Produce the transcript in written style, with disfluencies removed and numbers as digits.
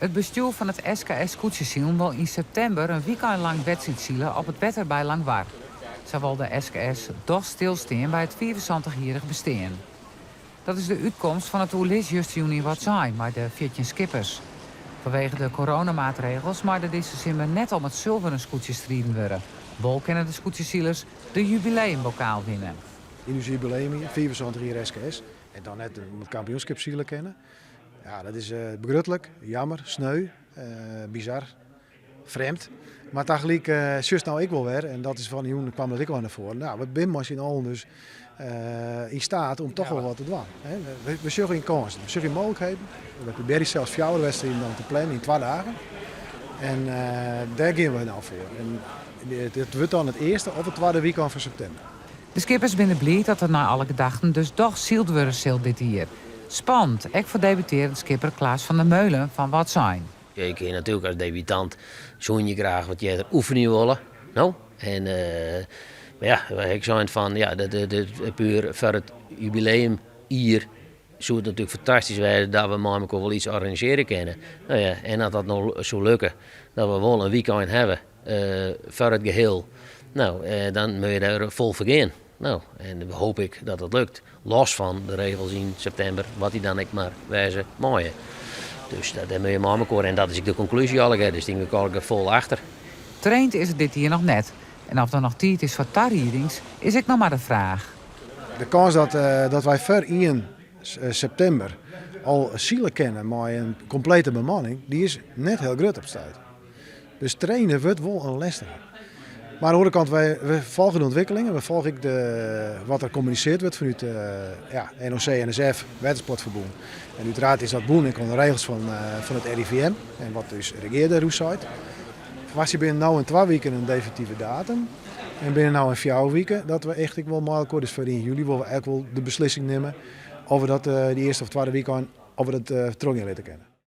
Het bestuur van het SKS Koetsjesielen wil in september een weekend lang wedstrijd zielen op het wetter bij Langwaar. Zo wil de SKS toch stilstaan bij het 74-jarig bestaan. Dat is de uitkomst van het oerlis just juni wat zijn bij de 14 skippers. Vanwege de coronamaatregels maar de deze simmer net om het zilveren scootjes strijden worden. Bol kennen de scootjesielers de jubileumbokaal winnen. In ons jubileum, 74 jaar SKS. En dan net het kampioenschap zielen kennen. Ja, dat is begruttelijk, jammer, sneu, bizar, vreemd. Maar tegelijk zus nou ik wel weer. En dat is van Joen kwam dat ik wel naar voren. Nou, we zijn machine al dus in staat om toch wel wat te doen. Hè. We zoeken in kansen, we zoeken in mogelijkheden. We proberen zelfs 4 wedstrijden dan te plannen in 2 dagen. En daar gaan we nou voor. En het wordt dan het eerste of het tweede weekend van september. De skippers binnen blij dat er na alle gedachten dus toch zield worden dit hier. Spannend, ook voor debuterend skipper Klaas van der Meulen van Wat Zijn. Je kan natuurlijk als debutant zo'n je graag wat je er oefenen willen. Nou, en maar ja, ik zei van ja, puur voor het jubileum hier zou het natuurlijk fantastisch zijn dat we maar wel iets organiseren kunnen. Nou ja, en dat dat nou zou lukken, dat we wel een weekend hebben voor het geheel. Nou, dan moet je daar vol voor gaan. Nou, en hoop ik dat het lukt. Los van de regels in september, wat die dan ik maar wijzen mooie. Dus dat moet je maar elkaar. En dat is de conclusie al. Dus ik ben er vol achter. Traint is het dit hier nog net. En of er nog tijd is voor tarriedings, is ik nog maar de vraag. De kans dat wij voor 1 september al zielen kennen met een complete bemanning, die is net heel groot op stuit. Dus trainen wordt wel een lastige. Maar aan de andere kant, we volgen de ontwikkelingen. We volgen wat er communiceerd wordt vanuit NOC, NSF, Watersportverbond. En uiteraard is dat boen in de regels van het RIVM. En wat dus regeerde Roesite. Was je binnen nu in 2 weken een definitieve datum. En binnen nu in 4 weken dat we echt wel makkelijk dus voor 1 juli wil we eigenlijk wel de beslissing nemen of we dat die eerste of tweede weekend of we dat terug in laten kennen.